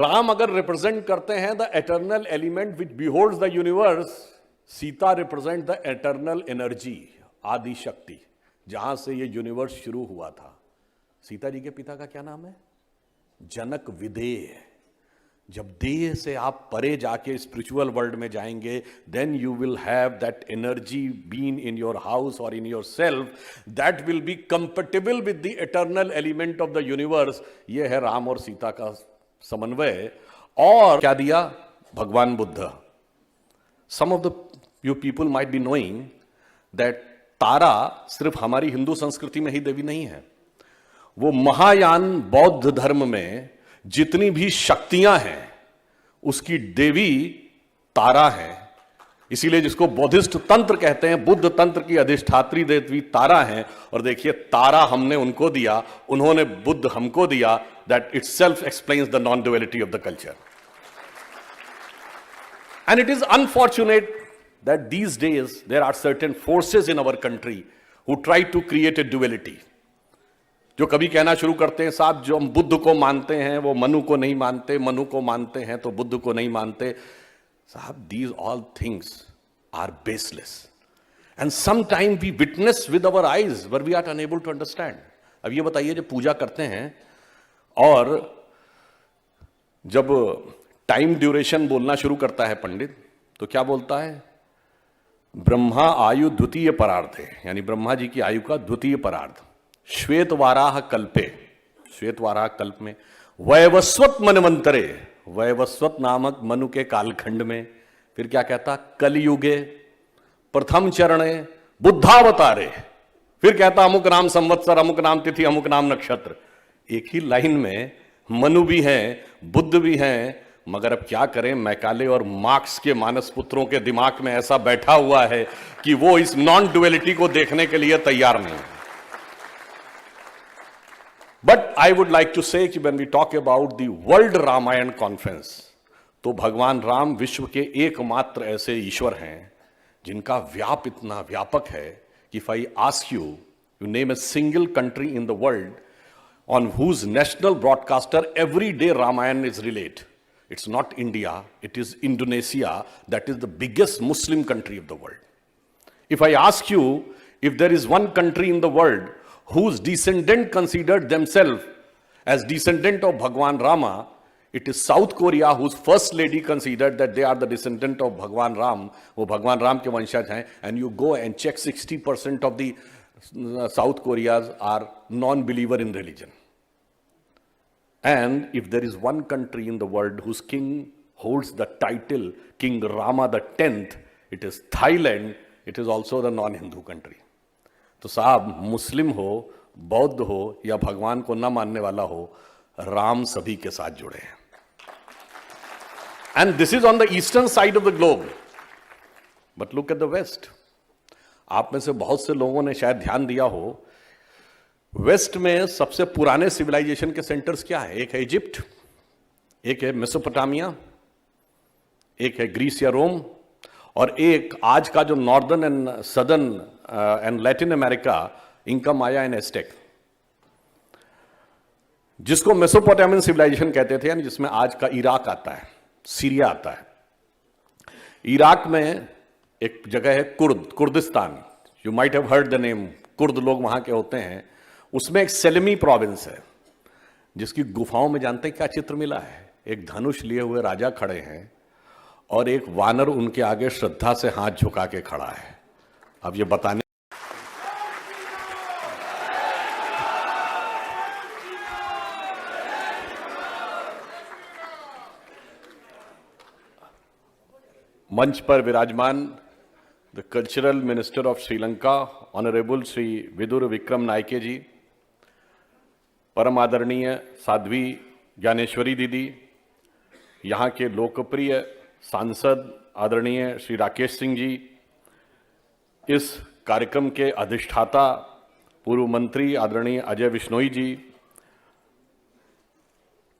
राम अगर रिप्रेजेंट करते हैं the eternal element which beholds the universe, Sita represent the eternal energy, Adi Shakti, जहां से ये यूनिवर्स शुरू हुआ था। सीता जी के पिता का क्या नाम है? जनक विदेह। जब देह से आप परे जाके स्पिरिचुअल वर्ल्ड में जाएंगे, then you will have that energy been in your house और in your self, that will be compatible with the eternal element of the universe. ये है राम और सीता का समन्वय। और क्या दिया भगवान Buddha? Some of the you people might be knowing that Tara सिर्फ हमारी हिंदू संस्कृति में ही देवी नहीं है, वो महायान बौद्ध धर्म में जितनी भी शक्तियां हैं उसकी देवी तारा है। इसीलिए जिसको बौद्धिस्ट तंत्र कहते हैं, बुद्ध तंत्र की अधिष्ठात्री देवी तारा है। और देखिए, तारा हमने उनको दिया, उन्होंने बुद्ध हमको दिया। That itself explains the non duality of the culture. And it is unfortunate that these days there are certain forces in our country who try to create a duality, जो कभी कहना शुरू करते हैं, साहब जो हम बुद्ध को मानते हैं वो मनु को नहीं मानते, मनु को मानते हैं तो बुद्ध को नहीं मानते। साहब, these all things are baseless, and sometime we witness with our eyes where we are unable to understand. अब ये बताइए, जब पूजा करते हैं और जब टाइम ड्यूरेशन बोलना शुरू करता है पंडित, तो क्या बोलता है? ब्रह्मा आयु द्वितीय परार्धे, यानी ब्रह्मा जी की आयु का द्वितीय परार्ध। श्वेत वाराह कल्पे, श्वेत वाराह कल्प में, वैवस्वत मनवंतरे, वैवस्वत नामक मनु के कालखंड में। फिर क्या कहता? कलयुगे प्रथम चरणे बुद्धावतारे। फिर कहता अमुक नाम संवत्सर, अमुक नाम तिथि, अमुक नाम नक्षत्र। एक ही लाइन में मनु भी हैं, बुद्ध भी हैं, मगर अब क्या करें, मैकाले और मार्क्स के मानस पुत्रों के दिमाग में ऐसा बैठा हुआ है कि वो इस नॉन ड्युअलिटी को देखने के लिए तैयार नहीं है। But I would like to say कि when we talk about the World Ramayan Conference, तो भगवान राम विश्व के एकमात्र ऐसे ईश्वर हैं जिनका व्याप इतना व्यापक है कि if I ask you, you name a single country in the world on whose national broadcaster every day Ramayan is relayed. It's not India, it is Indonesia, that is the biggest Muslim country of the world. If I ask you if there is one country in the world whose descendant considered themselves as descendant of Bhagwan Rama, it is South Korea, whose first lady considered that they are the descendant of Bhagwan Ram, वो भगवान राम के वंशज हैं। And you go and check 60% of the South Koreas are non-believer in religion. And if there is one country in the world whose king holds the title King Rama the 10th, it is Thailand. It is also the non-Hindu country. तो साहब, मुस्लिम हो, बौद्ध हो या भगवान को न मानने वाला हो, राम सभी के साथ जुड़े हैं। And this is on the eastern side of the globe, but look at the west. आप में से बहुत से लोगों ने शायद ध्यान दिया हो, वेस्ट में सबसे पुराने सिविलाइजेशन के सेंटर्स क्या है? एक है इजिप्ट, एक है मेसोपोटामिया, एक है ग्रीस या रोम, और एक आज का जो northern and southern and Latin America, Inca, Maya and asterisk, जिसको मेसोपोटामियन सिविलाइजेशन कहते थे, यानी जिसमें आज का इराक आता है, सीरिया आता है। इराक में एक जगह है Kurdistan, you might have heard the name, Kurd लोग वहां के होते हैं। उसमें एक सेलेमी प्रोविंस है, जिसकी गुफाओं में जानते हैं क्या चित्र मिला है? एक धनुष लिए हुए राजा खड़े हैं और एक वानर उनके आगे श्रद्धा से हाथ झुका के खड़ा है। अब ये बताने मंच पर विराजमान the cultural minister of Sri Lanka, honourable Shri Vidur Vikram Nike जी, परम आदरणीय साध्वी ज्ञानेश्वरी दीदी, यहाँ के लोकप्रिय सांसद आदरणीय श्री राकेश सिंह जी, इस कार्यक्रम के अधिष्ठाता पूर्व मंत्री आदरणीय अजय बिश्नोई जी,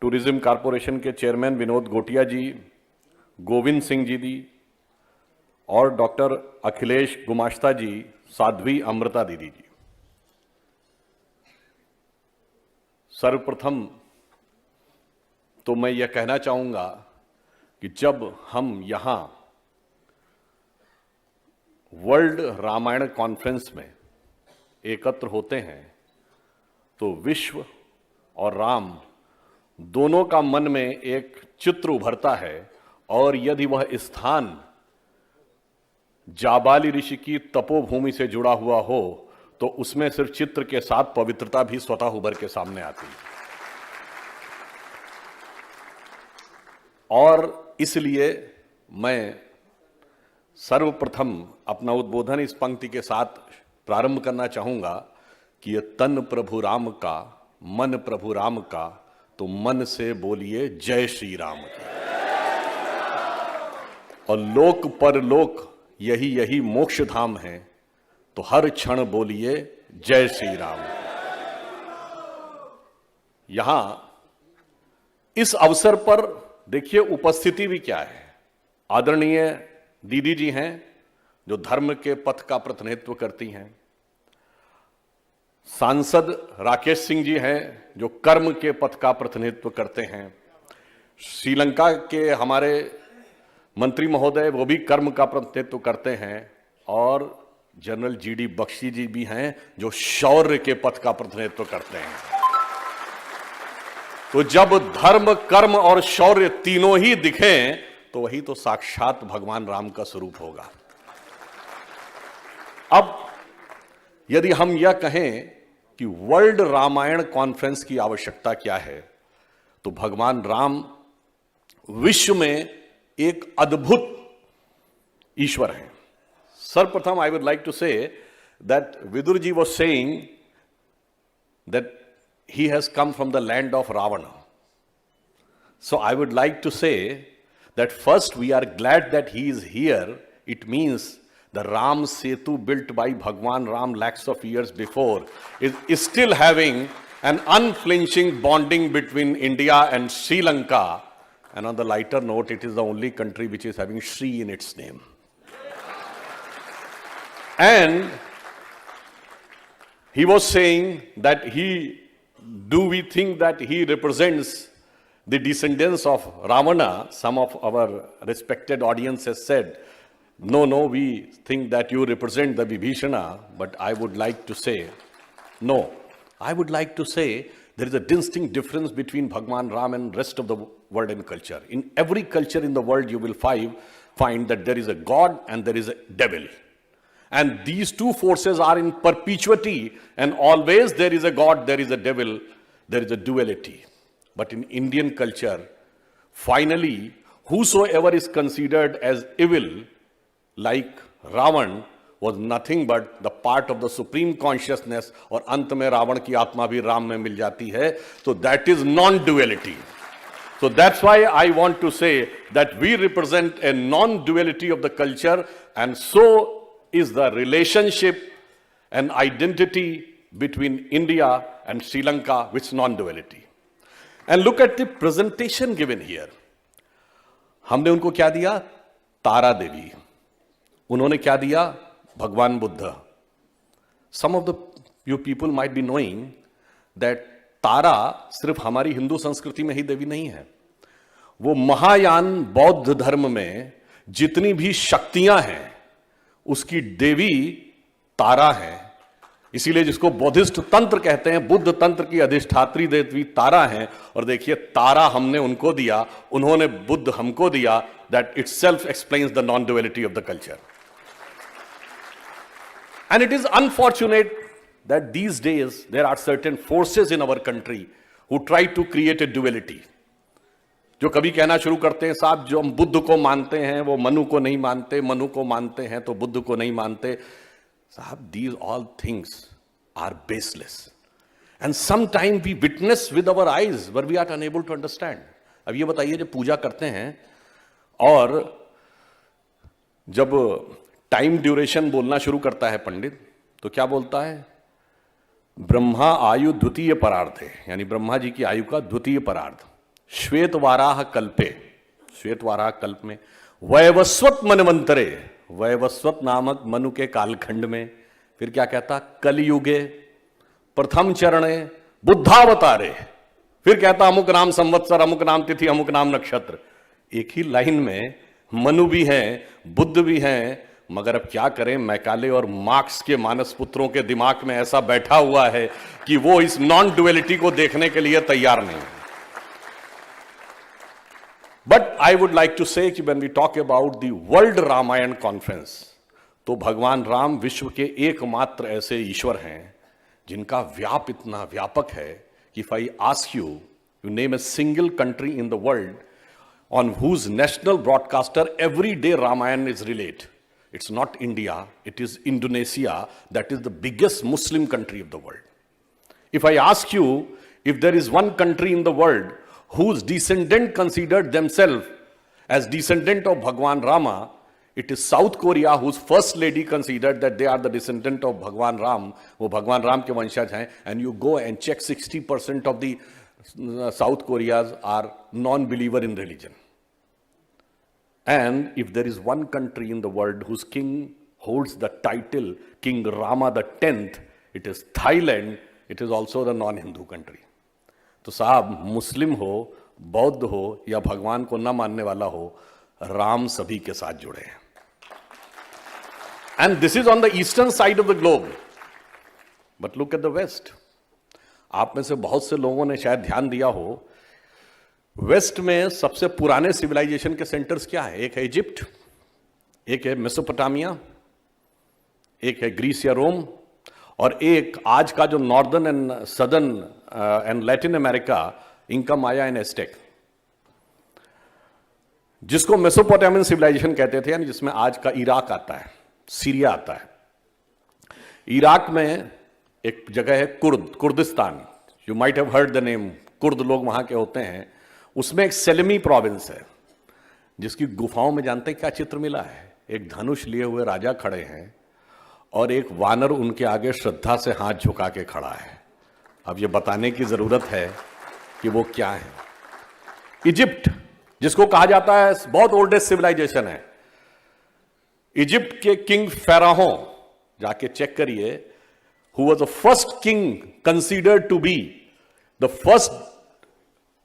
टूरिज्म कॉरपोरेशन के चेयरमैन विनोद गोटिया जी, गोविंद सिंह जी दी, और डॉक्टर अखिलेश गुमाश्ता जी, साध्वी अमृता दीदी जी। सर्वप्रथम तो मैं यह कहना चाहूंगा कि जब हम यहां वर्ल्ड रामायण कॉन्फ्रेंस में एकत्र होते हैं तो विश्व और राम दोनों का मन में एक चित्र उभरता है, और यदि वह स्थान जाबाली ऋषि की तपोभूमि से जुड़ा हुआ हो तो उसमें सिर्फ चित्र के साथ पवित्रता भी स्वतः उभर के सामने आती है। और इसलिए मैं सर्वप्रथम अपना उद्बोधन इस पंक्ति के साथ प्रारंभ करना चाहूंगा कि ये तन प्रभु राम का, मन प्रभु राम का, तो मन से बोलिए जय श्री राम की। और लोक परलोक यही यही मोक्ष धाम है, तो हर क्षण बोलिए जय श्री राम। यहां इस अवसर पर देखिए उपस्थिति भी क्या है। आदरणीय दीदी जी हैं जो धर्म के पथ का प्रतिनिधित्व करती हैं, सांसद राकेश सिंह जी हैं जो कर्म के पथ का प्रतिनिधित्व करते हैं, श्रीलंका के हमारे मंत्री महोदय वो भी कर्म का प्रतिनिधित्व करते हैं, और जनरल जीडी बख्शी जी भी हैं जो शौर्य के पथ का प्रतिनिधित्व करते हैं। तो जब धर्म, कर्म और शौर्य तीनों ही दिखें तो वही तो साक्षात भगवान राम का स्वरूप होगा। अब यदि हम यह कहें कि वर्ल्ड रामायण कॉन्फ्रेंस की आवश्यकता क्या है, तो भगवान राम विश्व में एक अद्भुत ईश्वर हैं। सर्वप्रथम I would like to say that Vidur ji was saying that he has come from the land of Ravana. So I would like to say that first we are glad that he is here. It means the Ram Setu built by Bhagwan Ram lakhs of years before is still having an unflinching bonding between India and Sri Lanka. And on the lighter note, it is the only country which is having Sri in its name. And he was saying that do we think that he represents the descendants of Ravana? Some of our respected audience has said, no, we think that you represent the Vibhishana, but I would like to say, no. I would like to say there is a distinct difference between Bhagwan Ram and rest of the world and culture. In every culture in the world, you will find that there is a God and there is a devil. And these two forces are in perpetuity, and always there is a God, there is a devil, there is a duality. But in Indian culture, finally, whosoever is considered as evil, like Ravan, was nothing but the part of the supreme consciousness, और अंत में रावण की आत्मा भी राम में मिल जाती है. So that is non-duality. So that's why I want to say that we represent a non-duality of the culture, and so is the relationship and identity between India and Sri Lanka with non-duality. And look at the presentation given here. हमने उनको क्या दिया? तारा देवी. उन्होंने क्या दिया? भगवान Buddha. Some of you people might be knowing that तारा सिर्फ हमारी हिंदू संस्कृति में ही देवी नहीं है. वो महायान बौद्ध धर्म में जितनी भी शक्तियां हैं उसकी देवी तारा है. इसीलिए जिसको बौद्धिस्ट तंत्र कहते हैं, बुद्ध तंत्र की अधिष्ठात्री देवी तारा है. और देखिए, तारा हमने उनको दिया, उन्होंने बुद्ध हमको दिया. That itself explains the non duality of the culture. And it is unfortunate that these days there are certain forces in our country who try to create a duality. जो कभी कहना शुरू करते हैं, साहब जो हम बुद्ध को मानते हैं वो मनु को नहीं मानते, मनु को मानते हैं तो बुद्ध को नहीं मानते. साहब, these all things are baseless. And sometimes we witness with our eyes but we are unable to understand. अब ये बताइए, जब पूजा करते हैं और जब टाइम ड्यूरेशन बोलना शुरू करता है पंडित, तो क्या बोलता है? ब्रह्मा आयु द्वितीय परार्धे, यानी ब्रह्मा जी की आयु का द्वितीय परार्ध. श्वेत वाराह कल्पे, श्वेत वाराह कल्प में, वैवस्वत मनवंतरे, वैवस्वत नामक मनु के कालखंड में. फिर क्या कहता? कलयुगे प्रथम चरणे बुद्धावतारे, फिर कहता अमुक नाम संवत्सर, अमुक नाम तिथि, अमुक नाम नक्षत्र। एक ही लाइन में मनु भी हैं, बुद्ध भी हैं, मगर अब क्या करें, मैकाले और मार्क्स के मानस पुत्रों के दिमाग में ऐसा बैठा हुआ है कि वो इस नॉन ड्युअलिटी को देखने के लिए तैयार नहीं है। But I would like to say कि when we talk about the world Ramayana conference, तो भगवान राम विश्व के एकमात्र ऐसे ईश्वर हैं जिनका व्याप इतना व्यापक है कि if I ask you name a single country in the world on whose national broadcaster every day Ramayan is relayed. It's not India, it is Indonesia, that is the biggest Muslim country of the world. If I ask you if there is one country in the world whose descendant considered themselves as descendant of Bhagwan Rama, it is South Korea, whose first lady considered that they are the descendant of Bhagwan Ram, वो भगवान राम के वंशज हैं, and you go and check 60% of the South Koreas are non-believer in religion. And if there is one country in the world whose king holds the title King Rama the 10th, it is Thailand. It is also the non-Hindu country. तो साहब, मुस्लिम हो, बौद्ध हो या भगवान को न मानने वाला हो, राम सभी के साथ जुड़े हैं. And this is on the eastern side of the globe. But look at the west. आप में से बहुत से लोगों ने शायद ध्यान दिया हो, वेस्ट में सबसे पुराने सिविलाइजेशन के सेंटर्स क्या है? एक है इजिप्ट, एक है मेसोपोटामिया, एक है ग्रीस या रोम, और एक आज का जो northern and southern and Latin America, Inca, Maya and asterisk, जिसको मेसोपोटामियन सिविलाइजेशन कहते थे, यानी जिसमें आज का इराक आता है, सीरिया आता है. इराक में एक जगह है Kurdistan. You might have heard the name. Kurd लोग वहां के होते हैं. उसमें एक सेलेमी प्रोविंस है, जिसकी गुफाओं में जानते हैं क्या चित्र मिला है? एक धनुष लिए हुए राजा खड़े हैं और एक वानर उनके आगे श्रद्धा से हाथ झुका के खड़ा है. अब ये बताने की जरूरत है कि वो क्या है. इजिप्ट, जिसको कहा जाता है बहुत ओल्डेस्ट सिविलाइजेशन है, इजिप्ट के किंग फेराहो, जाके चेक करिए, who was the first king considered to be the first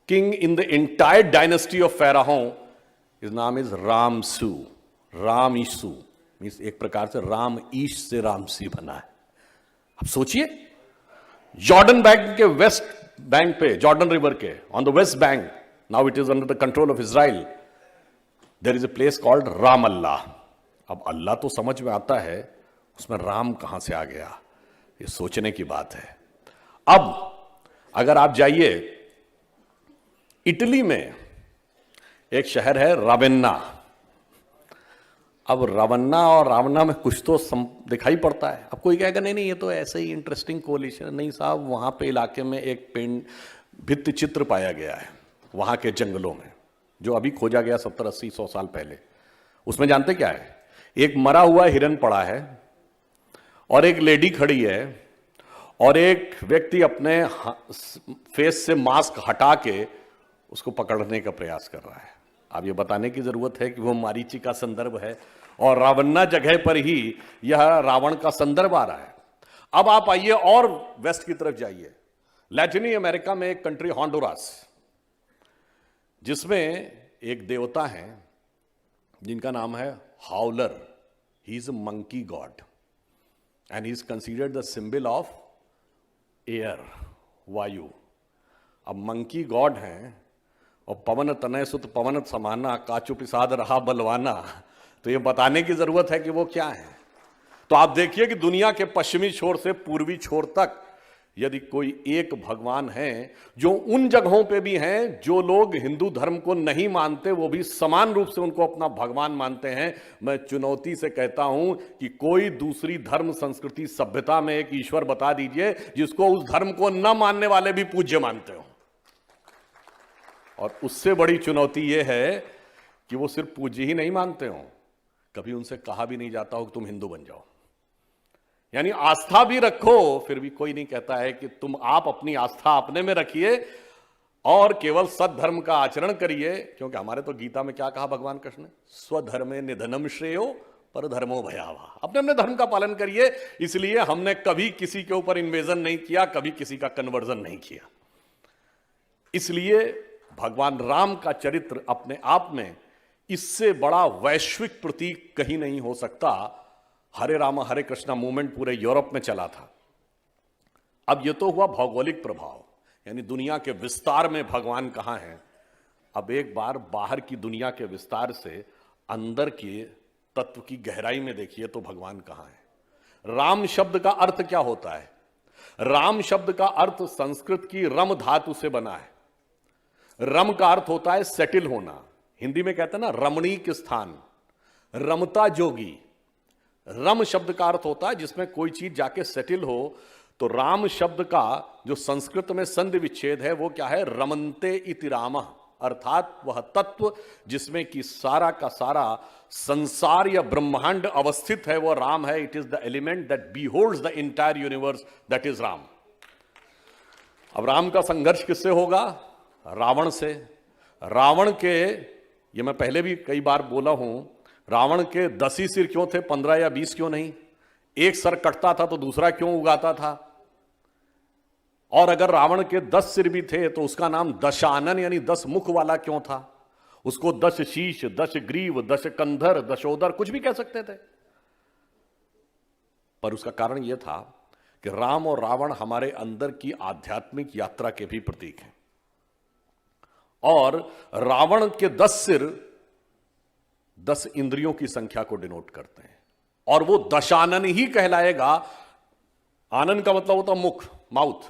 king in the entire dynasty of Pharaoh, his name is Ramsu. Ram Isu means एक प्रकार से राम ईश से रामसी बना है. अब सोचिए, जॉर्डन बैंक के वेस्ट बैंक पे, जॉर्डन रिवर के on the west bank, now it is under the control of Israel, there is a place called Ramallah. अब अल्लाह तो समझ में आता है, उसमें राम कहां से आ गया? ये सोचने की बात है. अब अगर आप जाइए इटली में, एक शहर है रावेन्ना. अब रावन्ना और रावणा में कुछ तो दिखाई पड़ता है. अब कोई कहेगा नहीं ये तो ऐसे ही इंटरेस्टिंग कोलिशन. नहीं साहब, वहां पे इलाके में एक भित्ति चित्र पाया गया है वहां के जंगलों में, जो अभी खोजा गया 70, 80, 100 साल पहले. उसमें जानते क्या है? एक मरा हुआ हिरन पड़ा है और एक लेडी खड़ी है और एक व्यक्ति अपने फेस से मास्क हटा के उसको पकड़ने का प्रयास कर रहा है. अब ये बताने की जरूरत है कि वो मारीची का संदर्भ है और रावन्ना जगह पर ही यह रावण का संदर्भ आ रहा है. अब आप आइए और वेस्ट की तरफ जाइए. लैटिनी अमेरिका में एक कंट्री होंडुरास, जिसमें एक देवता है जिनका नाम है howler. He is a monkey God and he is considered the symbol of air, वायु. अब मंकी गॉड हैं और पवन तनय सुत पवन समाना, काचु पिसाद रहा बलवाना. तो ये बताने की जरूरत है कि वो क्या है. तो आप देखिए कि दुनिया के पश्चिमी छोर से पूर्वी छोर तक यदि कोई एक भगवान है, जो उन जगहों पे भी हैं जो लोग हिंदू धर्म को नहीं मानते, वो भी समान रूप से उनको अपना भगवान मानते हैं. मैं चुनौती से कहता हूं कि कोई दूसरी धर्म, संस्कृति, सभ्यता में एक ईश्वर बता दीजिए जिसको उस धर्म को न मानने वाले भी पूज्य मानते हो. और उससे बड़ी चुनौती यह है कि वो सिर्फ पूज्य ही नहीं मानते हो, कभी उनसे कहा भी नहीं जाता हो कि तुम हिंदू बन जाओ. यानी आस्था भी रखो, फिर भी कोई नहीं कहता है कि आप अपनी आस्था अपने में रखिए और केवल सद्धर्म का आचरण करिए. क्योंकि हमारे तो गीता में क्या कहा भगवान कृष्ण ने? स्वधर्मे निधनम श्रेयो पर धर्मो भयावह. अपने अपने धर्म का पालन करिए. इसलिए हमने कभी किसी के ऊपर इन्वेजन नहीं किया, कभी किसी का कन्वर्जन नहीं किया. इसलिए भगवान राम का चरित्र अपने आप में इससे बड़ा वैश्विक प्रतीक कहीं नहीं हो सकता। हरे राम हरे कृष्णा मूवमेंट पूरे यूरोप में चला था। अब यह तो हुआ भौगोलिक प्रभाव, यानी दुनिया के विस्तार में भगवान कहां है। अब एक बार बाहर की दुनिया के विस्तार से अंदर के तत्व की गहराई में देखिए तो भगवान कहां है। राम शब्द का अर्थ क्या होता है? राम शब्द का अर्थ संस्कृत की रम धातु से बना है। रम का अर्थ होता है सेटिल होना। हिंदी में कहते हैं ना रमणीक स्थान, रमता जोगी। रम शब्द का अर्थ होता है जिसमें कोई चीज जाके सेटिल हो। तो राम शब्द का जो संस्कृत में संधि विच्छेद है वो क्या है? रमन्ते इति रामः, अर्थात वह तत्व जिसमें कि सारा का सारा संसार या ब्रह्मांड अवस्थित है वो राम है। It is the element that beholds the entire universe, that is Ram. अब राम का संघर्ष किससे होगा? रावण से। रावण के, ये मैं पहले भी कई बार बोला हूं, रावण के 10 ही सिर क्यों थे, 15 या 20 क्यों नहीं? एक सर कटता था तो दूसरा क्यों उगाता था? और अगर रावण के 10 सिर भी थे तो उसका नाम दशानन यानी 10 मुख वाला क्यों था? उसको 10 शीश, 10 ग्रीव, 10 कंधर, दशोदर कुछ भी कह सकते थे। पर उसका कारण यह था कि राम और रावण हमारे अंदर की आध्यात्मिक यात्रा के भी प्रतीक हैं। और रावण के 10 सिर 10 इंद्रियों की संख्या को डिनोट करते हैं और वो दशानन ही कहलाएगा। आनंद का मतलब होता मुख, mouth,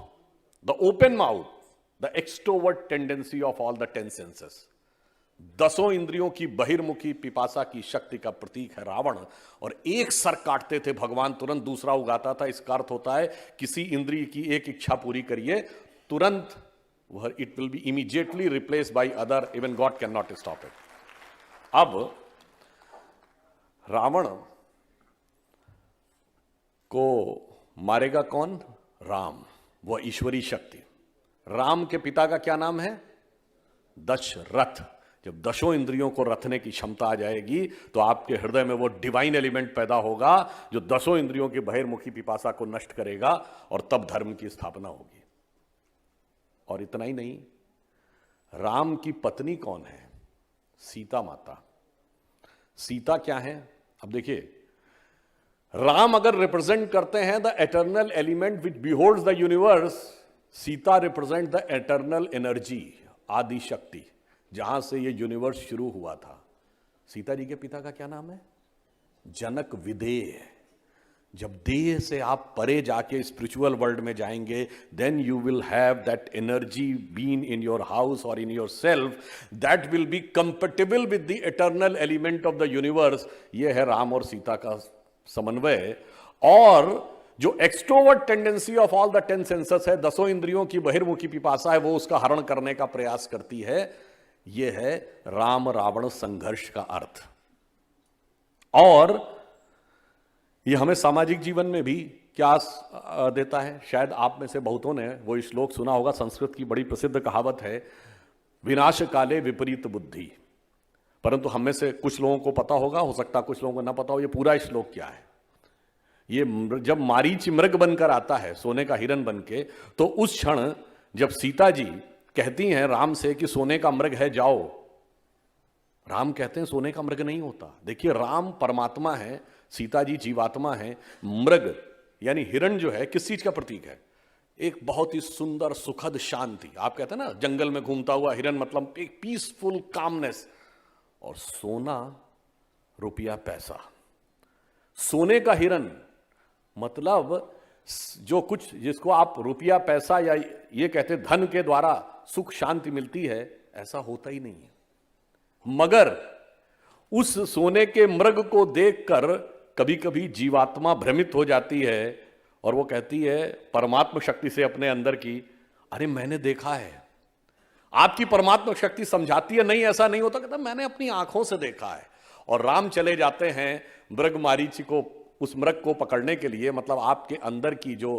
the open mouth, the extrovert tendency of all the 10 senses. 10 इंद्रियों की बहिर्मुखी पिपासा की शक्ति का प्रतीक है रावण। और एक सर काटते थे भगवान, तुरंत दूसरा उगाता था। इसका अर्थ होता है किसी इंद्रिय की एक इच्छा पूरी करिए, तुरंत वह it will be immediately replace by other, even God can not stop it. अब रावण को मारेगा कौन? राम, वह ईश्वरी शक्ति। राम के पिता का क्या नाम है? दशरथ। जब 10 इंद्रियों को रथने की क्षमता आ जाएगी तो आपके हृदय में वो डिवाइन एलिमेंट पैदा होगा जो 10 इंद्रियों की बहिर्मुखी पिपासा को नष्ट करेगा और तब धर्म की स्थापना होगी। और इतना ही नहीं, राम की पत्नी कौन है? सीता माता। सीता क्या है? अब देखिए, राम अगर रिप्रेजेंट करते हैं the eternal element which beholds the universe, Sita represent the eternal energy, Adi Shakti, जहां से ये यूनिवर्स शुरू हुआ था। सीता जी के पिता का क्या नाम है? जनक विदेह। जब देह से आप परे जाके स्पिरिचुअल वर्ल्ड में जाएंगे, then you will have that energy been in your house और in your self that will be compatible with the eternal element of the universe. ये है राम और सीता का समन्वय। और जो extrovert tendency of all the 10 senses है, 10 इंद्रियों की बहिर्मुखी पिपासा है, वो उसका हरण करने का प्रयास करती है। यह है राम रावण संघर्ष का अर्थ। और यह हमें सामाजिक जीवन में भी क्या देता है? शायद आप में से बहुतों ने वो श्लोक सुना होगा। संस्कृत की बड़ी प्रसिद्ध कहावत है, विनाश काले विपरीत बुद्धि। परंतु हम में से कुछ लोगों को पता होगा, हो सकता कुछ लोगों को ना पता हो, ये पूरा श्लोक क्या है। ये जब मारीच मृग बनकर आता है, सोने का हिरन बनके, तो उस क्षण जब सीता जी कहती हैं राम से कि सोने का मृग है जाओ, राम कहते हैं सोने का मृग नहीं होता। देखिए, राम परमात्मा है, सीता जी जीवात्मा है। मृग यानी हिरण जो है किस चीज का प्रतीक है? एक बहुत ही सुंदर सुखद शांति। आप कहते हैं ना जंगल में घूमता हुआ हिरण, मतलब एक पीसफुल कामनेस। और सोना, रुपया, पैसा। सोने का हिरण मतलब जो कुछ जिसको आप रुपया पैसा या ये कहते धन के द्वारा सुख शांति मिलती है, ऐसा होता ही नहीं है। मगर उस सोने के मृग को देखकर कभी कभी जीवात्मा भ्रमित हो जाती है और वो कहती है परमात्मा शक्ति से अपने अंदर की, अरे मैंने देखा है। आपकी परमात्मा शक्ति समझाती है नहीं ऐसा नहीं होता, कहता मैंने अपनी आंखों से देखा है। और राम चले जाते हैं मृग मारीच को, उस मृग को पकड़ने के लिए। मतलब आपके अंदर की जो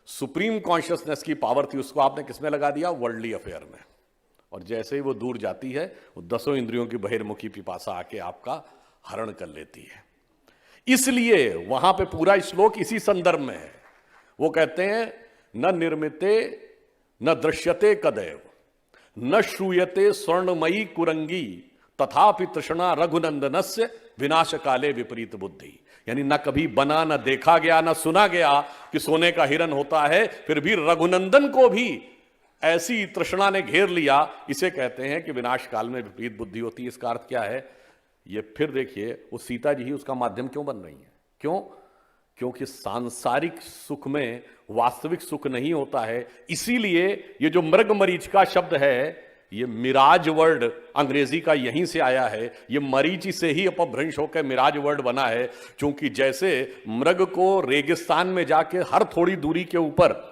सुप्रीम कॉन्शियसनेस की पावर थी उसको आपने किसमें लगा दिया? वर्ल्डली अफेयर में। और जैसे ही वो दूर जाती है, वो 10 इंद्रियों की बहिर्मुखी पिपासा आके आपका हरण कर लेती है। इसलिए वहां पे पूरा श्लोक इसी संदर्भ में है। वो कहते हैं न निर्मिते न दृश्यते कदैव न श्रूयते स्वर्णमयी कुरंगी तथापि तृष्णा रघुनंदनस्य विनाश काले विपरीत बुद्धि। यानी न कभी बना, न देखा गया, न सुना गया कि सोने का हिरन होता है, फिर भी रघुनंदन को भी ऐसी तृष्णा ने घेर लिया। इसे कहते हैं कि विनाश काल में विपरीत बुद्धि होती है। इसका अर्थ क्या है? ये फिर देखिए, वो सीता जी ही उसका माध्यम क्यों बन रही है? क्यों? क्योंकि सांसारिक सुख में वास्तविक सुख नहीं होता है। इसीलिए ये जो मृग मरीचिका शब्द है, ये मिराज वर्ड अंग्रेजी का यहीं से आया है। ये मरीचि से ही अपभ्रंश होकर मिराज वर्ड बना है। क्योंकि जैसे मृग को रेगिस्तान में जाके हर थोड़ी दूरी के ऊपर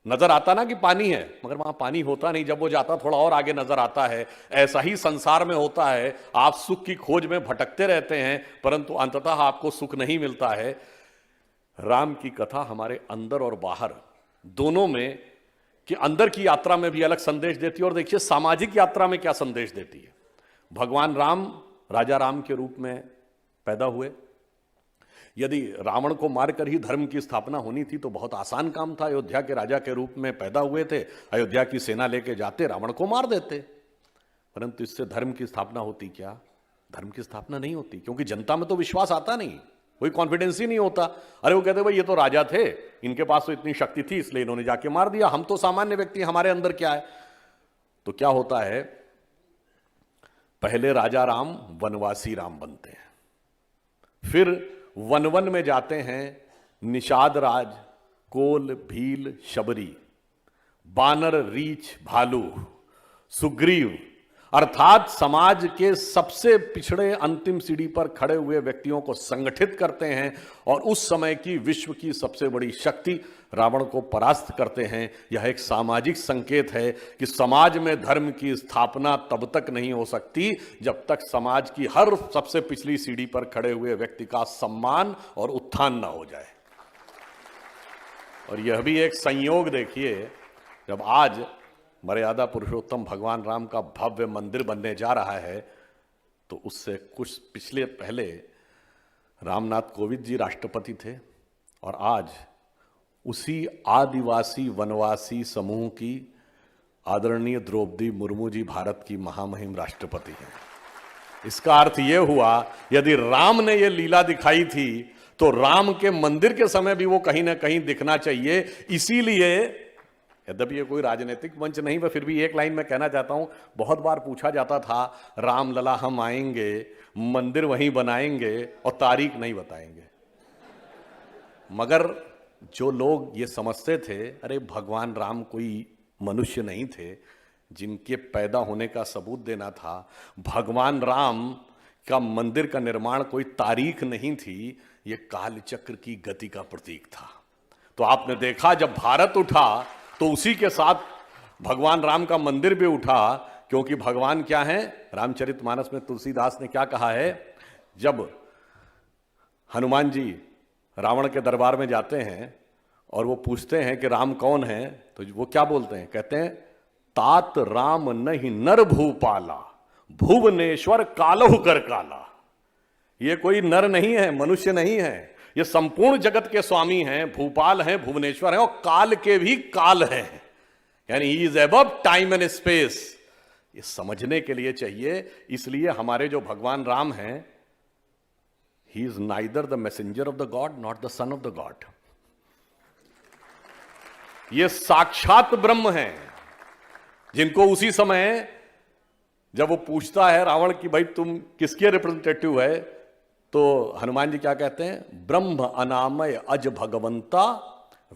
नजर आता ना कि पानी है, मगर वहां पानी होता नहीं, जब वो जाता थोड़ा और आगे नजर आता है। ऐसा ही संसार में होता है। आप सुख की खोज में भटकते रहते हैं, परंतु अंततः आपको सुख नहीं मिलता है। राम की कथा हमारे अंदर और बाहर दोनों में, कि अंदर की यात्रा में भी अलग संदेश देती है, और देखिए सामाजिक यात्रा में क्या संदेश देती है। भगवान राम राजा राम के रूप में पैदा हुए। यदि रावण को मारकर ही धर्म की स्थापना होनी थी तो बहुत आसान काम था। अयोध्या के राजा के रूप में पैदा हुए थे, अयोध्या की सेना लेके जाते, रावण को मार देते, परंतु इससे धर्म की स्थापना होती क्या? धर्म की स्थापना नहीं होती, क्योंकि जनता में तो विश्वास आता नहीं, कोई कॉन्फिडेंस ही नहीं होता। अरे वो कहते भाई ये तो राजा थे, इनके पास तो इतनी शक्ति थी इसलिए इन्होंने जाके मार दिया, हम तो सामान्य व्यक्ति, हमारे अंदर क्या है? तो क्या होता है, पहले राजा राम वनवासी राम बनते हैं, फिर वन वन में जाते हैं निषाद राज, कोल, भील, शबरी, बानर, रीछ, भालू, सुग्रीव, अर्थात समाज के सबसे पिछड़े अंतिम सीढ़ी पर खड़े हुए व्यक्तियों को संगठित करते हैं और उस समय की विश्व की सबसे बड़ी शक्ति रावण को परास्त करते हैं। यह एक सामाजिक संकेत है कि समाज में धर्म की स्थापना तब तक नहीं हो सकती जब तक समाज की हर सबसे पिछली सीढ़ी पर खड़े हुए व्यक्ति का सम्मान और उत्थान ना हो जाए। और यह भी एक संयोग देखिए, जब आज मर्यादा पुरुषोत्तम भगवान राम का भव्य मंदिर बनने जा रहा है, तो उससे कुछ पिछले पहले रामनाथ कोविंद जी राष्ट्रपति थे, और आज उसी आदिवासी वनवासी समूह की आदरणीय द्रौपदी मुर्मू जी भारत की महामहिम राष्ट्रपति हैं। इसका अर्थ यह हुआ, यदि राम ने यह लीला दिखाई थी तो राम के मंदिर के समय भी वो कहीं ना कहीं दिखना चाहिए। इसीलिए, यद्यपि ये कोई राजनीतिक मंच नहीं, पर फिर भी एक लाइन में कहना चाहता हूं, बहुत बार पूछा जाता था राम लला हम आएंगे, मंदिर वहीं बनाएंगे और तारीख नहीं बताएंगे। मगर जो लोग ये समझते थे, अरे भगवान राम कोई मनुष्य नहीं थे जिनके पैदा होने का सबूत देना था, भगवान राम का मंदिर का निर्माण कोई तारीख नहीं थी, ये कालचक्र की गति का प्रतीक था। तो आपने देखा जब भारत उठा तो उसी के साथ भगवान राम का मंदिर भी उठा, क्योंकि भगवान क्या है? रामचरितमानस में तुलसीदास ने क्या कहा है, जब हनुमान जी रावण के दरबार में जाते हैं और वो पूछते हैं कि राम कौन है, तो वो क्या बोलते हैं? कहते हैं तात राम नहीं नर भूपाला, भुवनेश्वर कालहु कर काला। ये कोई नर नहीं है, मनुष्य नहीं है, ये संपूर्ण जगत के स्वामी हैं, भूपाल हैं, भुवनेश्वर हैं और काल के भी काल हैं। यानी he is above time and space. ये समझने के लिए चाहिए। इसलिए हमारे जो भगवान राम हैं, he is neither the messenger of the God not the son of the God. ये साक्षात ब्रह्म हैं, जिनको उसी समय जब वो पूछता है रावण की भाई तुम किसके रिप्रेजेंटेटिव है, तो हनुमान जी क्या कहते हैं? ब्रह्म अनामय अज भगवंता,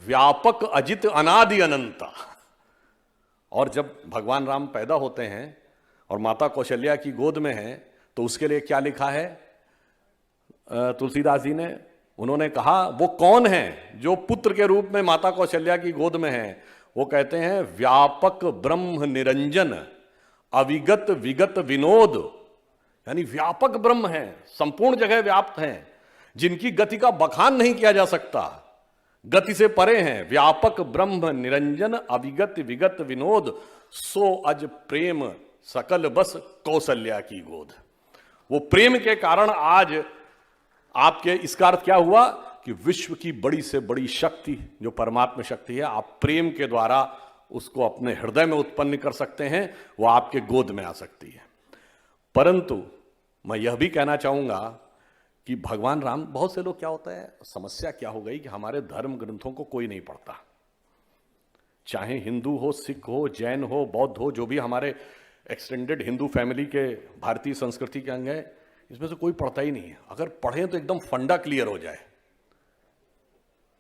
व्यापक अजित अनादि अनंता। और जब भगवान राम पैदा होते हैं और माता कौशल्या की गोद में हैं, तो उसके लिए क्या लिखा है तुलसीदास जी ने? उन्होंने कहा वो कौन है जो पुत्र के रूप में माता कौशल्या की गोद में है? वो कहते हैं व्यापक ब्रह्म निरंजन, अविगत विगत विनोद। यानी व्यापक ब्रह्म है, संपूर्ण जगह व्याप्त हैं, जिनकी गति का बखान नहीं किया जा सकता, गति से परे हैं। व्यापक ब्रह्म निरंजन, अविगत विगत विनोद, सो अज प्रेम सकल बस कौशल्या की गोद। वो प्रेम के कारण आज आपके, इसका अर्थ क्या हुआ कि विश्व की बड़ी से बड़ी शक्ति जो परमात्मा शक्ति है, आप प्रेम के द्वारा उसको अपने हृदय में उत्पन्न कर सकते हैं, वो आपके गोद में आ सकती है। परंतु मैं यह भी कहना चाहूंगा कि भगवान राम, बहुत से लोग क्या होता है, समस्या क्या हो गई कि हमारे धर्म ग्रंथों को कोई नहीं पढ़ता, चाहे हिंदू हो, सिख हो, जैन हो, बौद्ध हो, जो भी हमारे एक्सटेंडेड हिंदू फैमिली के भारतीय संस्कृति के अंग है, इसमें से कोई पढ़ता ही नहीं है। अगर पढ़े तो एकदम फंडा क्लियर हो जाए।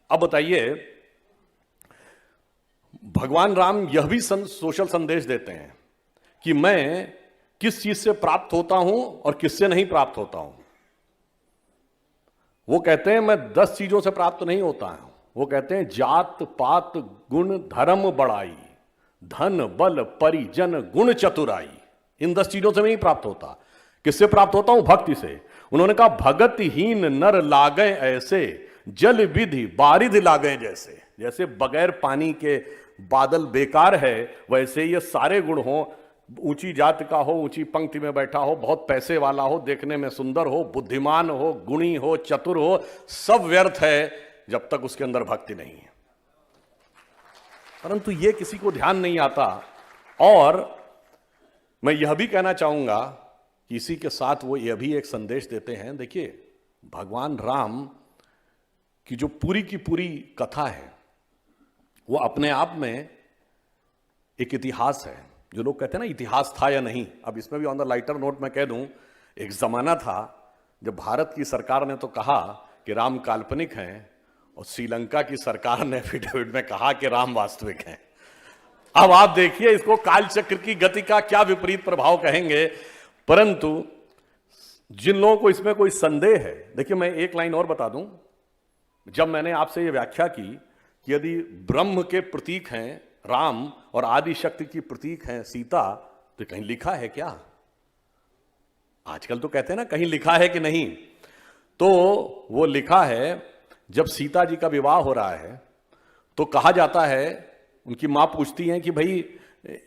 अब बताइए, भगवान राम यह भी सोशल संदेश देते हैं कि मैं किस चीज से प्राप्त होता हूं और किससे नहीं प्राप्त होता हूं। वो कहते हैं मैं 10 चीजों से प्राप्त नहीं होता हूं। वो कहते हैं जात पात गुण धर्म बड़ाई, धन बल परिजन गुण चतुराई, इन 10 चीजों से नहीं प्राप्त होता। किससे प्राप्त होता हूं? भक्ति से। उन्होंने कहा भगतहीन नर लागे ऐसे, जल विधि बारिध लागे जैसे। जैसे बगैर पानी के बादल बेकार है, वैसे ये सारे गुण हो, ऊंची जात का हो, ऊंची पंक्ति में बैठा हो, बहुत पैसे वाला हो, देखने में सुंदर हो, बुद्धिमान हो, गुणी हो, चतुर हो, सब व्यर्थ है जब तक उसके अंदर भक्ति नहीं है। परंतु ये किसी को ध्यान नहीं आता। और मैं यह भी कहना चाहूंगा कि इसी के साथ वो यह भी एक संदेश देते हैं। देखिए, भगवान राम की जो पूरी की पूरी कथा है वो अपने आप में एक इतिहास है। जो लोग कहते हैं ना इतिहास था या नहीं, अब इसमें भी ऑन द लाइटर नोट मैं कह दूं, एक जमाना था जब भारत की सरकार ने तो कहा कि राम काल्पनिक हैं और श्रीलंका की सरकार ने एफिडेविट में कहा कि राम वास्तविक हैं। अब आप देखिए इसको कालचक्र की गति का क्या विपरीत प्रभाव कहेंगे। परंतु जिन लोगों को इसमें कोई संदेह है, देखिए मैं एक लाइन और बता दूं। जब मैंने आपसे यह व्याख्या की कि यदि ब्रह्म के प्रतीक हैं राम और आदि शक्ति की प्रतीक हैं सीता, तो कहीं लिखा है क्या? आजकल तो कहते हैं ना कहीं लिखा है कि नहीं, तो वो लिखा है। जब सीता जी का विवाह हो रहा है तो कहा जाता है, उनकी मां पूछती हैं कि भाई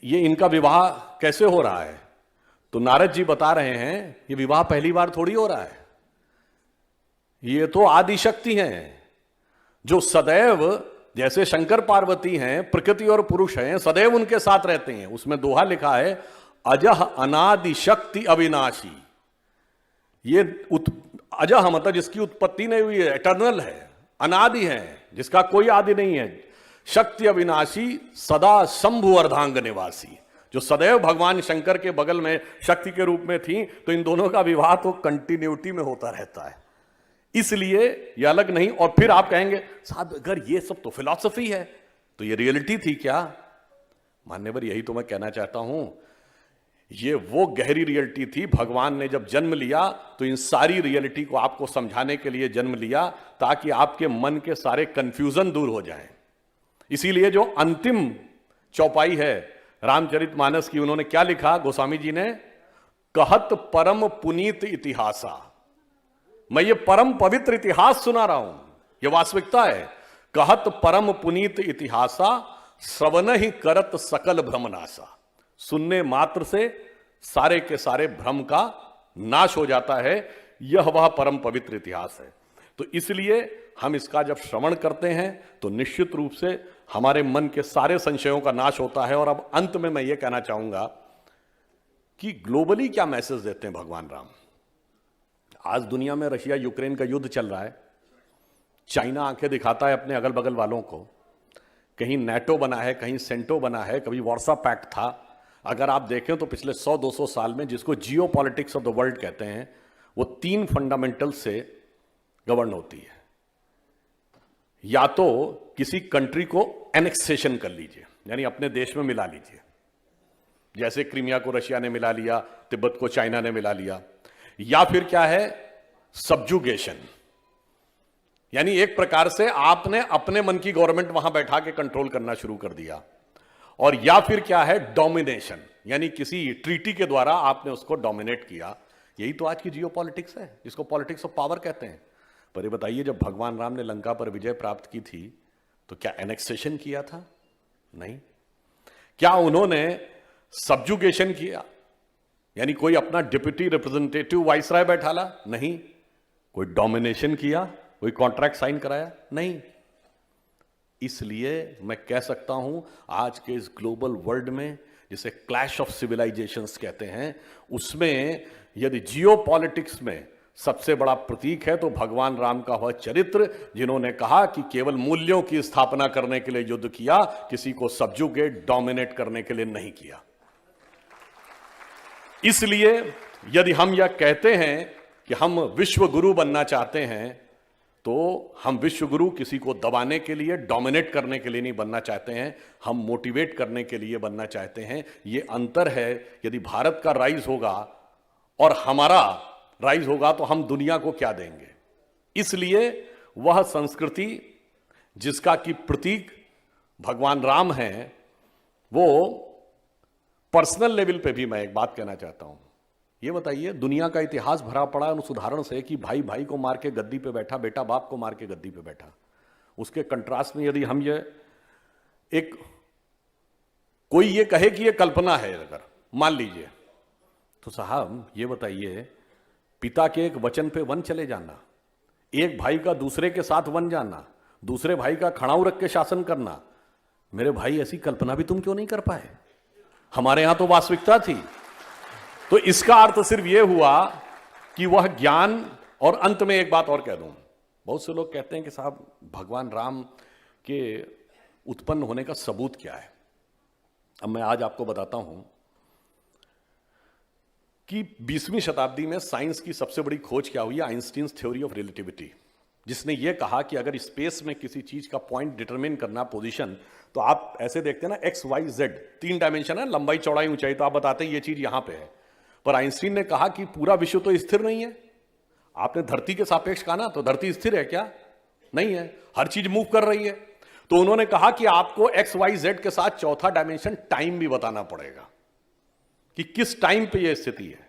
ये इनका विवाह कैसे हो रहा है, तो नारद जी बता रहे हैं ये विवाह पहली बार थोड़ी हो रहा है, ये तो आदि शक्ति हैं जो सदैव, जैसे शंकर पार्वती हैं, प्रकृति और पुरुष हैं, सदैव उनके साथ रहते हैं। उसमें दोहा लिखा है अजह अनादि शक्ति अविनाशी। ये अजह मतलब जिसकी उत्पत्ति नहीं हुई है, एटर्नल है, अनादि है, जिसका कोई आदि नहीं है। शक्ति अविनाशी सदा शंभु अर्धांग निवासी, जो सदैव भगवान शंकर के बगल में शक्ति के रूप में थी। तो इन दोनों का विवाह तो कंटिन्यूटी में होता रहता है, इसलिए ये अलग नहीं। और फिर आप कहेंगे साहब अगर ये सब तो फिलॉसफी है तो ये रियलिटी थी क्या? मान्यवर, यही तो मैं कहना चाहता हूं, ये वो गहरी रियलिटी थी। भगवान ने जब जन्म लिया तो इन सारी रियलिटी को आपको समझाने के लिए जन्म लिया, ताकि आपके मन के सारे कंफ्यूजन दूर हो जाएं। इसीलिए जो अंतिम चौपाई है रामचरितमानस की, उन्होंने क्या लिखा गोस्वामी जी ने? कहत परम पुनीत इतिहासा। मैं ये परम पवित्र इतिहास सुना रहा हूं, ये वास्तविकता है। कहत परम पुनीत इतिहासा, श्रवण ही करत सकल भ्रमनाशा। सुनने मात्र से सारे के सारे भ्रम का नाश हो जाता है, यह वह परम पवित्र इतिहास है। तो इसलिए हम इसका जब श्रवण करते हैं तो निश्चित रूप से हमारे मन के सारे संशयों का नाश होता है। और अब अंत में मैं ये कहना चाहूंगा कि ग्लोबली क्या मैसेज देते हैं भगवान राम। आज दुनिया में रशिया यूक्रेन का युद्ध चल रहा है, चाइना आंखें दिखाता है अपने अगल बगल वालों को, कहीं नेटो बना है, कहीं सेंटो बना है, कभी वार्सा पैक्ट था। अगर आप देखें तो पिछले 100-200 साल में, जिसको जियो पॉलिटिक्स ऑफ द वर्ल्ड कहते हैं, वो 3 फंडामेंटल से गवर्न होती है। या तो किसी कंट्री को एनेक्सेशन कर लीजिए, यानी अपने देश में मिला लीजिए, जैसे क्रीमिया को रशिया ने मिला लिया, तिब्बत को चाइना ने मिला लिया। या फिर क्या है? सब्जुगेशन, यानी एक प्रकार से आपने अपने मन की गवर्नमेंट वहां बैठा के कंट्रोल करना शुरू कर दिया। और या फिर क्या है? डोमिनेशन, यानी किसी ट्रीटी के द्वारा आपने उसको डोमिनेट किया। यही तो आज की जियो पॉलिटिक्स है, जिसको पॉलिटिक्स ऑफ पावर कहते हैं। पर ये बताइए, जब भगवान राम ने लंका पर विजय प्राप्त की थी तो क्या एनेक्सेशन किया था? नहीं। क्या उन्होंने सब्जुगेशन किया, यानी कोई अपना डिप्टी रिप्रेजेंटेटिव वाइसराय बैठाला? नहीं। कोई डोमिनेशन किया, कोई कॉन्ट्रैक्ट साइन कराया? नहीं। इसलिए मैं कह सकता हूं आज के इस ग्लोबल वर्ल्ड में, जिसे क्लैश ऑफ सिविलाइजेशंस कहते हैं, उसमें यदि जियोपॉलिटिक्स में सबसे बड़ा प्रतीक है तो भगवान राम का वह चरित्र, जिन्होंने कहा कि केवल मूल्यों की स्थापना करने के लिए युद्ध किया, किसी को सब्जुगेट डोमिनेट करने के लिए नहीं किया। इसलिए यदि हम यह कहते हैं कि हम विश्व गुरु बनना चाहते हैं, तो हम विश्व गुरु किसी को दबाने के लिए, डोमिनेट करने के लिए नहीं बनना चाहते हैं, हम मोटिवेट करने के लिए बनना चाहते हैं। यह अंतर है। यदि भारत का राइज होगा और हमारा राइज होगा तो हम दुनिया को क्या देंगे। इसलिए वह संस्कृति जिसका कि प्रतीक भगवान राम है, वो पर्सनल लेवल पे भी मैं एक बात कहना चाहता हूं। ये बताइए, दुनिया का इतिहास भरा पड़ा है उस उदाहरण से कि भाई भाई को मार के गद्दी पे बैठा, बेटा बाप को मार के गद्दी पे बैठा। उसके कंट्रास्ट में यदि हम कोई ये कहे कि ये कल्पना है, अगर मान लीजिए, तो साहब ये बताइए, पिता के एक वचन पे वन चले जाना, एक भाई का दूसरे के साथ वन जाना, दूसरे भाई का खड़ाऊ रख के शासन करना, मेरे भाई ऐसी कल्पना भी तुम क्यों नहीं कर पाए? हमारे यहां तो वास्तविकता थी। तो इसका अर्थ सिर्फ यह हुआ कि वह ज्ञान, और अंत में एक बात और कह दूं, बहुत से लोग कहते हैं कि साहब भगवान राम के उत्पन्न होने का सबूत क्या है। अब मैं आज आपको बताता हूं कि 20वीं शताब्दी में साइंस की सबसे बड़ी खोज क्या हुई, आइंस्टीन्स थ्योरी ऑफ रिलेटिविटी, जिसने यह कहा कि अगर स्पेस में किसी चीज का पॉइंट डिटरमिन करना, पोजीशन, तो आप ऐसे देखते हैं ना, एक्स वाई जेड 3 डायमेंशन है, लंबाई चौड़ाई ऊंचाई, तो आप बताते हैं ये चीज यहां पे है। पर आइंस्टीन ने कहा कि पूरा विश्व तो स्थिर नहीं है। आपने धरती के सापेक्ष कहा ना, तो धरती स्थिर है क्या? नहीं है, हर चीज मूव कर रही है। तो उन्होंने कहा कि आपको एक्स वाई जेड के साथ चौथा डायमेंशन टाइम भी बताना पड़ेगा कि किस टाइम पे यह स्थिति है।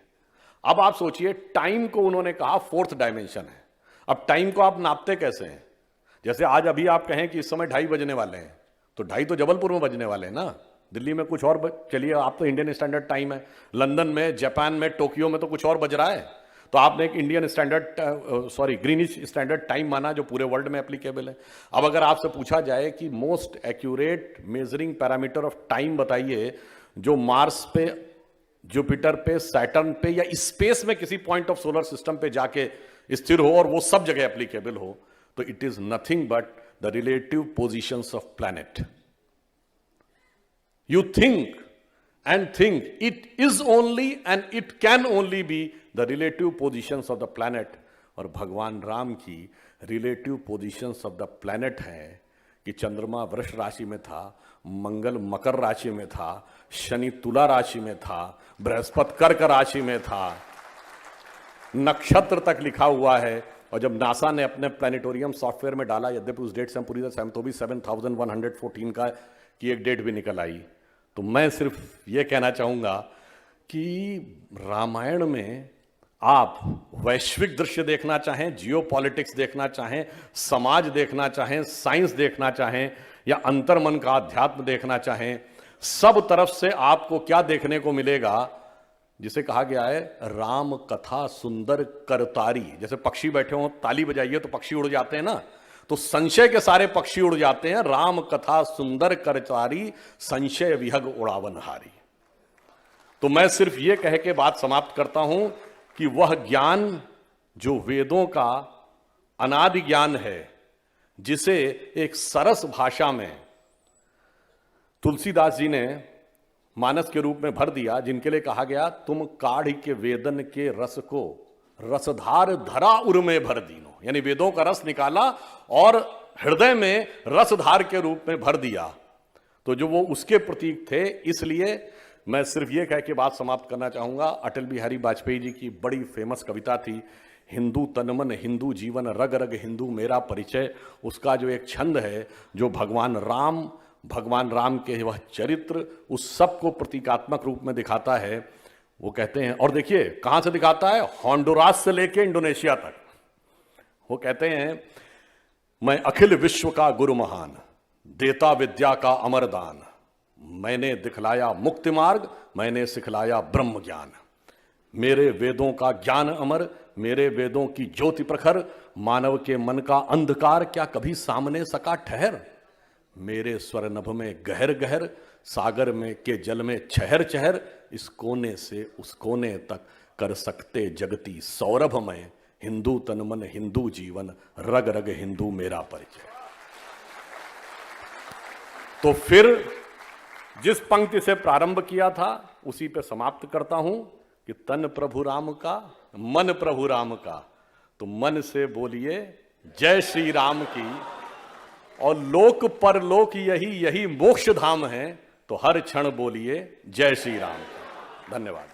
अब आप सोचिए, टाइम को उन्होंने कहा 4th डायमेंशन है। अब टाइम को आप नापते कैसे हैं? जैसे आज अभी आप कहें कि इस समय 2:30 बजने वाले हैं, तो 2:30 तो जबलपुर में बजने वाले हैं ना, दिल्ली में कुछ और चलिए, आप तो इंडियन स्टैंडर्ड टाइम है, लंदन में, जापान में, टोक्यो में तो कुछ और बज रहा है। तो आपने एक Indian standard greenish standard time माना, जो पूरे वर्ल्ड में एप्लीकेबल है। अब अगर आपसे पूछा जाए कि most accurate measuring parameter of time बताइए, जो मार्स पे, जुपिटर पे, सैटर्न पे या स्पेस में किसी पॉइंट ऑफ सोलर सिस्टम पे जाके स्थिर हो और वो सब जगह एप्लीकेबल हो, तो it is nothing but the relative positions of planet. You think and think, it is only and it can only be the relative positions of the planet। और भगवान राम की relative positions of the planet है कि चंद्रमा वृष राशि में था, मंगल मकर राशि में था, शनि तुला राशि में था, बृहस्पति कर्क राशि में था, नक्षत्र तक लिखा हुआ है। और जब नासा ने अपने प्लैनेटोरियम सॉफ्टवेयर में डाला, यद्यपि उस डेट से हम पूरी तरह सहमत, तो भी 7114 का की एक डेट भी निकल आई। तो मैं सिर्फ ये कहना चाहूंगा कि रामायण में आप वैश्विक दृश्य देखना चाहें, जियोपॉलिटिक्स देखना चाहें, समाज देखना चाहें, साइंस देखना चाहें, या अंतर्मन का अध्यात्म देखना चाहें, सब तरफ से आपको क्या देखने को मिलेगा, जिसे कहा गया है राम कथा सुंदर करतारी। जैसे पक्षी बैठे हो, ताली बजाइए तो पक्षी उड़ जाते हैं ना, तो संशय के सारे पक्षी उड़ जाते हैं। राम कथा सुंदर करतारी, संशय विहग उड़ावन हारी। तो मैं सिर्फ यह कह के बात समाप्त करता हूं कि वह ज्ञान जो वेदों का अनादि ज्ञान है, जिसे एक सरस भाषा में तुलसीदास जी ने मानस के रूप में भर दिया, जिनके लिए कहा गया, तुम काढ़ के वेदन के रस को रसधार धरा उर में भर दीनो, यानी वेदों का रस निकाला और हृदय में रसधार के रूप में भर दिया। तो जो वो उसके प्रतीक थे। इसलिए मैं सिर्फ ये कह के बात समाप्त करना चाहूंगा, अटल बिहारी वाजपेयी जी की बड़ी फेमस कविता थी, हिंदू तनमन हिंदू जीवन रग रग हिंदू मेरा परिचय। उसका जो एक छंद है, जो भगवान राम के वह चरित्र, उस सब को प्रतीकात्मक रूप में दिखाता है। वो कहते हैं, और देखिए कहां से दिखाता है, होंडुरास से लेके इंडोनेशिया तक। वो कहते हैं, मैं अखिल विश्व का गुरु महान, देता विद्या का अमर दान, मैंने दिखलाया मुक्ति मार्ग, मैंने सिखलाया ब्रह्म ज्ञान। मेरे वेदों का ज्ञान अमर, मेरे वेदों की ज्योति प्रखर, मानव के मन का अंधकार क्या कभी सामने सका ठहर। मेरे स्वरनभ में गहर गहर, सागर में के जल में चहर चहर, इस कोने से उस कोने तक कर सकते जगती सौरभमय, हिंदू तन मन हिंदू जीवन, रग रग हिंदू मेरा परिचय। तो फिर जिस पंक्ति से प्रारंभ किया था उसी पे समाप्त करता हूं कि तन प्रभु राम का, मन प्रभु राम का। तो मन से बोलिए जय श्री राम की, और लोक परलोक यही यही मोक्ष धाम है, तो हर क्षण बोलिए जय श्री राम। धन्यवाद।